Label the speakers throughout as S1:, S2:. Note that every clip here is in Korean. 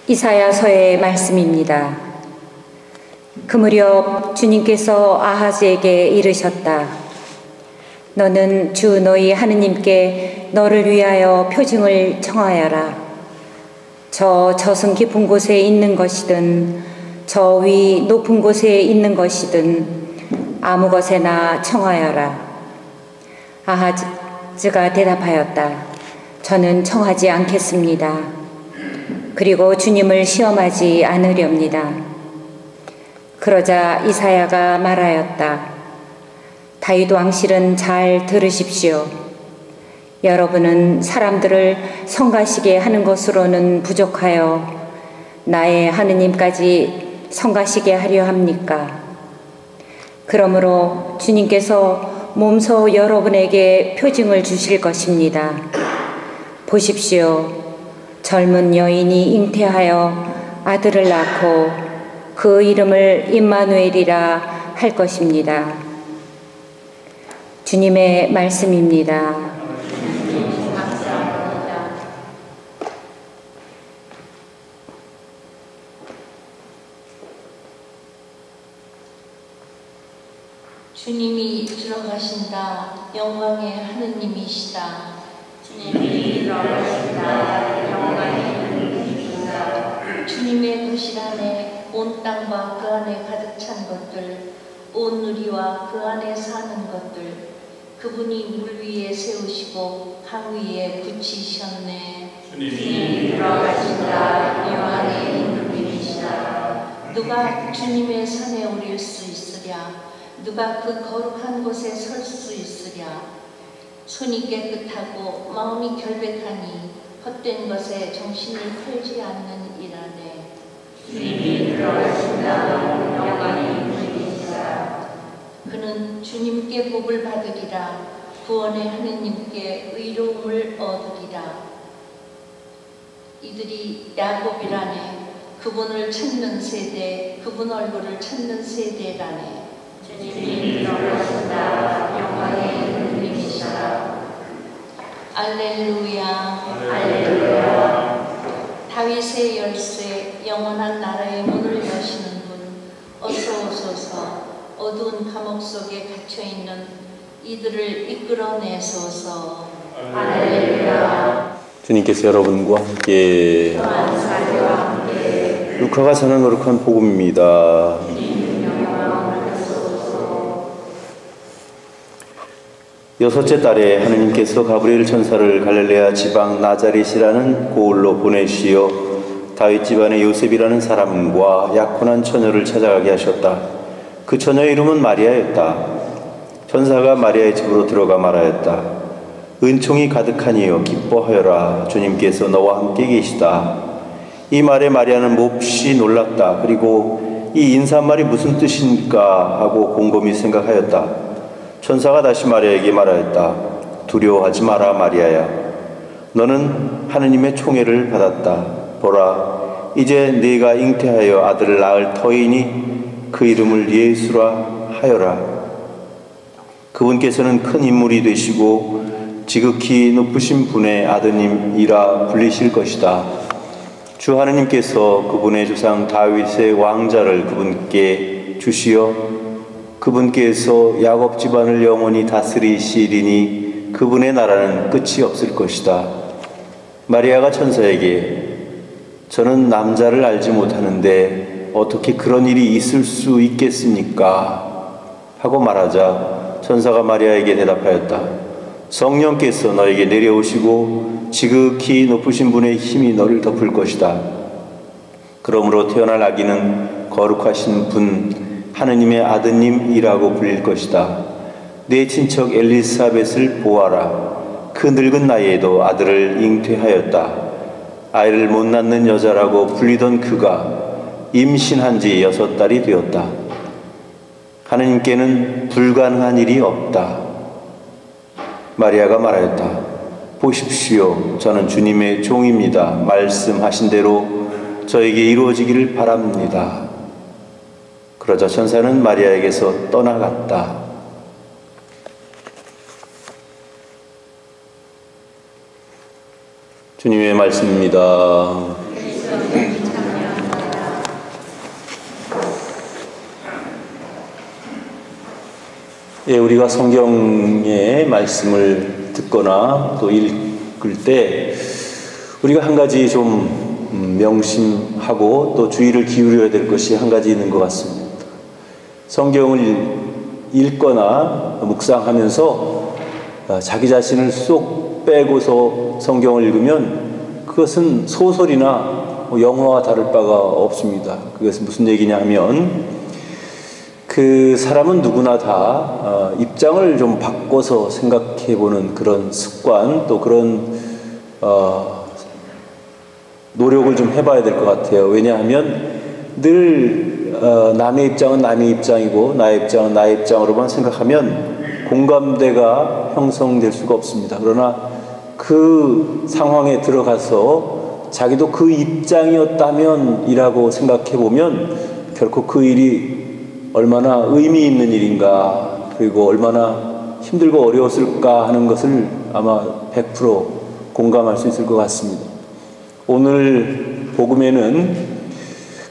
S1: 이사야서의 말씀입니다. 그 무렵 주님께서 아하즈에게 이르셨다. 너는 주 너희 하느님께 너를 위하여 표징을 청하여라. 저 저승 깊은 곳에 있는 것이든 저 위 높은 곳에 있는 것이든 아무 것에나 청하여라. 아하즈가 대답하였다. 저는 청하지 않겠습니다. 그리고 주님을 시험하지 않으렵니다. 그러자 이사야가 말하였다. 다윗 왕실은 잘 들으십시오. 여러분은 사람들을 성가시게 하는 것으로는 부족하여 나의 하느님까지 성가시게 하려 합니까? 그러므로 주님께서 몸소 여러분에게 표징을 주실 것입니다. 보십시오. 젊은 여인이 잉태하여 아들을 낳고 그 이름을 임마누엘이라 할 것입니다. 주님의 말씀입니다.
S2: 주님이 들어가신다. 영광의 하느님이시다.
S3: 주님이 들어가신다. 영광의 하느님이시다.
S2: 주님의 거실 안에 온 땅과 그 안에 가득 찬 것들, 온 누리와 그 안에 사는 것들, 그분이 물 위에 세우시고 강 위에 붙이셨네.
S3: 주님이 들어가신다. 영광의 하느님이시다.
S2: 누가 주님의 산에 오를 수 있으랴? 누가 그 거룩한 곳에 설 수 있으랴? 손이 깨끗하고 마음이 결백하니 헛된 것에 정신을 털지 않는 이라네.
S3: 주님이 들어가신다. 영광의 하느님이시다.
S2: 그는 주님께 복을 받으리라. 구원의 하느님께 의로움을 얻으리라. 이들이 야곱이라네. 그분을 찾는 세대, 그분 얼굴을 찾는 세대라네.
S3: 주님이 들어가신다. 영광의 하느님이시다.
S2: 알렐루야.
S3: 할렐루야.
S2: 다윗의 열쇠, 영원한 나라의 문을 여시는 분, 어서 오소서. 어두운 감옥 속에 갇혀있는 이들을 이끌어내소서.
S3: 할렐루야.
S4: 주님께서 여러분과 함께 루카가 전한 거룩한 복음입니다. 여섯째 달에 하느님께서 가브리엘 천사를 갈릴레아 지방 나자렛이라는 고을로 보내시어 다윗 집안의 요셉이라는 사람과 약혼한 처녀를 찾아가게 하셨다. 그 처녀의 이름은 마리아였다. 천사가 마리아의 집으로 들어가 말하였다. 은총이 가득하니여 기뻐하여라. 주님께서 너와 함께 계시다. 이 말에 마리아는 몹시 놀랐다. 그리고 이 인사말이 무슨 뜻인가 하고 곰곰이 생각하였다. 천사가 다시 마리아에게 말하였다. 두려워하지 마라 마리아야. 너는 하느님의 총애를 받았다. 보라, 이제 네가 잉태하여 아들을 낳을 터이니 그 이름을 예수라 하여라. 그분께서는 큰 인물이 되시고 지극히 높으신 분의 아드님이라 불리실 것이다. 주 하느님께서 그분의 조상 다윗의 왕자를 그분께 주시어 그분께서 야곱 집안을 영원히 다스리시리니 그분의 나라는 끝이 없을 것이다. 마리아가 천사에게 저는 남자를 알지 못하는데 어떻게 그런 일이 있을 수 있겠습니까? 하고 말하자 천사가 마리아에게 대답하였다. 성령께서 너에게 내려오시고 지극히 높으신 분의 힘이 너를 덮을 것이다. 그러므로 태어날 아기는 거룩하신 분 하느님의 아드님이라고 불릴 것이다. 내 친척 엘리사벳을 보아라. 그 늙은 나이에도 아들을 잉태하였다. 아이를 못 낳는 여자라고 불리던 그가 임신한 지 6달이 되었다. 하느님께는 불가능한 일이 없다. 마리아가 말하였다. 보십시오. 저는 주님의 종입니다. 말씀하신 대로 저에게 이루어지기를 바랍니다. 그러자 천사는 마리아에게서 떠나갔다. 주님의 말씀입니다. 예, 우리가 성경의 말씀을 듣거나 또 읽을 때 우리가 한 가지 좀 명심하고 또 주의를 기울여야 될 것이 한 가지 있는 것 같습니다. 성경을 읽거나 묵상하면서 자기 자신을 쏙 빼고서 성경을 읽으면 그것은 소설이나 영화와 다를 바가 없습니다. 그것은 무슨 얘기냐 하면 그 사람은 누구나 다 입장을 좀 바꿔서 생각해보는 그런 습관 또 그런 노력을 좀 해봐야 될 것 같아요. 왜냐하면 늘 남의 입장은 남의 입장이고 나의 입장은 나의 입장으로만 생각하면 공감대가 형성될 수가 없습니다. 그러나 그 상황에 들어가서 자기도 그 입장이었다면 이라고 생각해보면 결코 그 일이 얼마나 의미 있는 일인가 그리고 얼마나 힘들고 어려웠을까 하는 것을 아마 100% 공감할 수 있을 것 같습니다. 오늘 복음에는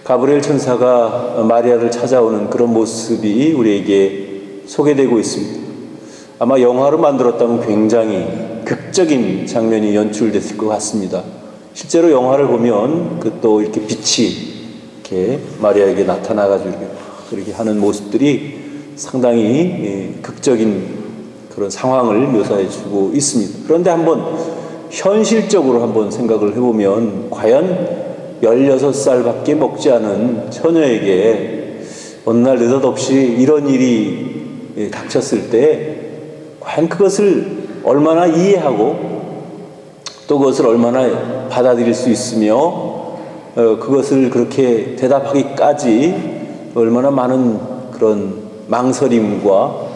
S4: 가브리엘 천사가 마리아를 찾아오는 그런 모습이 우리에게 소개되고 있습니다. 아마 영화로 만들었다면 굉장히 극적인 장면이 연출됐을 것 같습니다. 실제로 영화를 보면 그 또 이렇게 빛이 이렇게 마리아에게 나타나가지고 그렇게 하는 모습들이 상당히 극적인 그런 상황을 묘사해주고 있습니다. 그런데 한번 현실적으로 한번 생각을 해보면 과연 16살밖에 먹지 않은 처녀에게 어느 날 느닷없이 이런 일이 닥쳤을 때 과연 그것을 얼마나 이해하고 또 그것을 얼마나 받아들일 수 있으며 그것을 그렇게 대답하기까지 얼마나 많은 그런 망설임과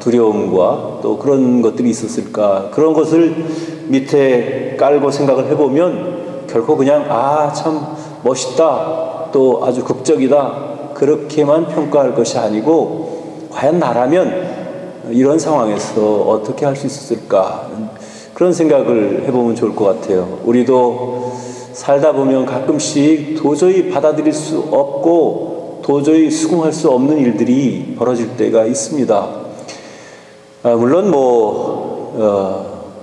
S4: 두려움과 또 그런 것들이 있었을까. 그런 것을 밑에 깔고 생각을 해보면 결코 그냥 참 멋있다 또 아주 극적이다 그렇게만 평가할 것이 아니고 과연 나라면 이런 상황에서 어떻게 할 수 있었을까 그런 생각을 해보면 좋을 것 같아요. 우리도 살다 보면 가끔씩 도저히 받아들일 수 없고 도저히 수긍할 수 없는 일들이 벌어질 때가 있습니다. 물론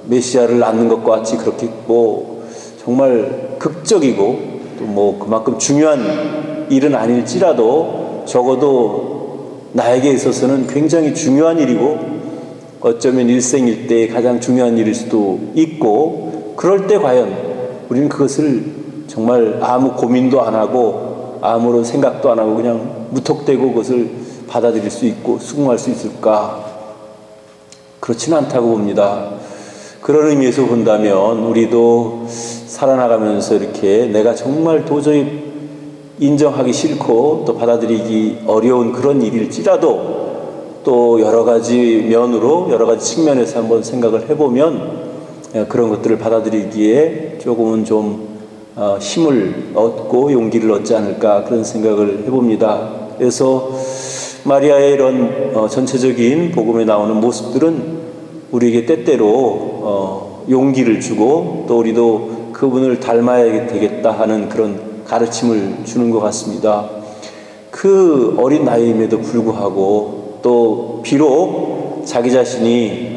S4: 메시아를 낳는 것과 같이 그렇게 정말 극적이고 또 그만큼 중요한 일은 아닐지라도 적어도 나에게 있어서는 굉장히 중요한 일이고 어쩌면 일생일대의 가장 중요한 일일 수도 있고 그럴 때 과연 우리는 그것을 정말 아무 고민도 안 하고 아무런 생각도 안 하고 그냥 무턱대고 그것을 받아들일 수 있고 수긍할 수 있을까? 그렇지는 않다고 봅니다. 그런 의미에서 본다면 우리도 살아나가면서 이렇게 내가 정말 도저히 인정하기 싫고 또 받아들이기 어려운 그런 일일지라도 또 여러 가지 면으로 여러 가지 측면에서 한번 생각을 해보면 그런 것들을 받아들이기에 조금은 좀 힘을 얻고 용기를 얻지 않을까 그런 생각을 해봅니다. 그래서 마리아의 이런 전체적인 복음에 나오는 모습들은 우리에게 때때로 용기를 주고 또 우리도 그분을 닮아야 되겠다 하는 그런 가르침을 주는 것 같습니다. 그 어린 나이임에도 불구하고 또 비록 자기 자신이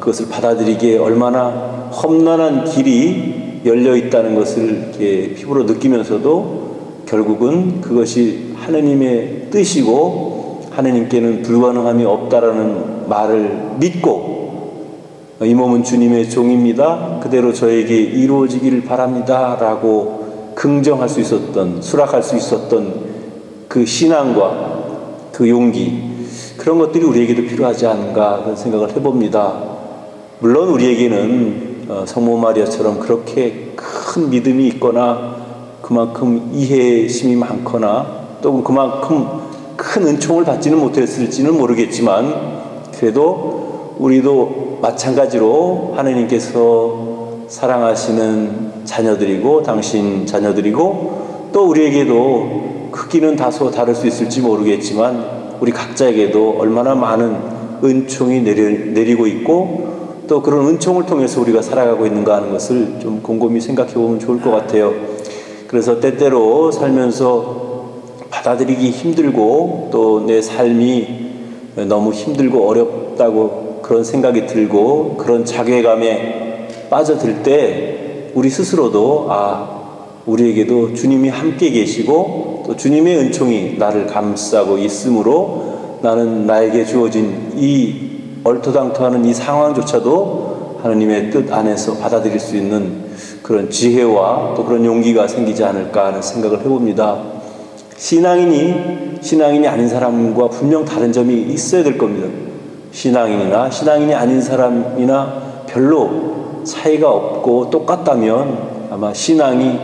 S4: 그것을 받아들이기에 얼마나 험난한 길이 열려 있다는 것을 이렇게 피부로 느끼면서도 결국은 그것이 하느님의 뜻이고 하느님께는 불가능함이 없다라는 말을 믿고 이 몸은 주님의 종입니다. 그대로 저에게 이루어지기를 바랍니다. 라고 긍정할 수 있었던, 수락할 수 있었던 그 신앙과 그 용기, 그런 것들이 우리에게도 필요하지 않은가 그런 생각을 해봅니다. 물론 우리에게는 성모 마리아처럼 그렇게 큰 믿음이 있거나 그만큼 이해심이 많거나 또 그만큼 큰 은총을 받지는 못했을지는 모르겠지만 그래도 우리도 마찬가지로 하느님께서 사랑하시는 자녀들이고 당신 자녀들이고 또 우리에게도 크기는 다소 다를 수 있을지 모르겠지만 우리 각자에게도 얼마나 많은 은총이 내리고 있고 또 그런 은총을 통해서 우리가 살아가고 있는가 하는 것을 좀 곰곰이 생각해 보면 좋을 것 같아요. 그래서 때때로 살면서 받아들이기 힘들고 또 내 삶이 너무 힘들고 어렵다고 그런 생각이 들고 그런 자괴감에 빠져들 때 우리 스스로도 우리에게도 주님이 함께 계시고 또 주님의 은총이 나를 감싸고 있으므로 나는 나에게 주어진 이 얼토당토하는 이 상황조차도 하느님의 뜻 안에서 받아들일 수 있는 그런 지혜와 또 그런 용기가 생기지 않을까 하는 생각을 해봅니다. 신앙인이 아닌 사람과 분명 다른 점이 있어야 될 겁니다. 신앙인이 아닌 사람이나 별로 차이가 없고 똑같다면 아마 신앙이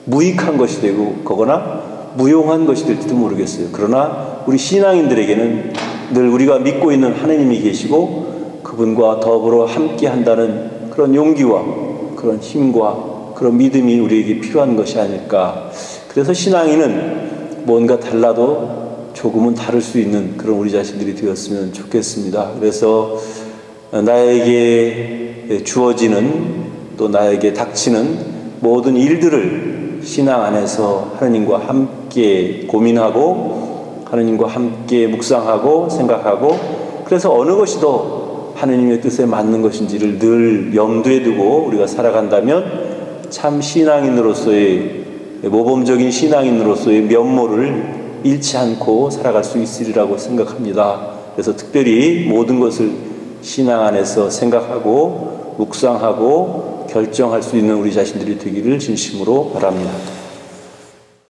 S4: 무익한 것이 되고 거거나 무용한 것이 될지도 모르겠어요. 그러나 우리 신앙인들에게는 늘 우리가 믿고 있는 하나님이 계시고 그분과 더불어 함께 한다는 그런 용기와 그런 힘과 그런 믿음이 우리에게 필요한 것이 아닐까. 그래서 신앙인은 뭔가 달라도 조금은 다를 수 있는 그런 우리 자신들이 되었으면 좋겠습니다. 그래서 나에게 주어지는 또 나에게 닥치는 모든 일들을 신앙 안에서 하나님과 함께 고민하고 하나님과 함께 묵상하고 생각하고 그래서 어느 것이 더 하나님의 뜻에 맞는 것인지를 늘 염두에 두고 우리가 살아간다면 참 신앙인으로서의 모범적인 신앙인으로서의 면모를 잃지 않고 살아갈 수 있으리라고 생각합니다. 그래서 특별히 모든 것을 신앙 안에서 생각하고 묵상하고 결정할 수 있는 우리 자신들이 되기를 진심으로 바랍니다.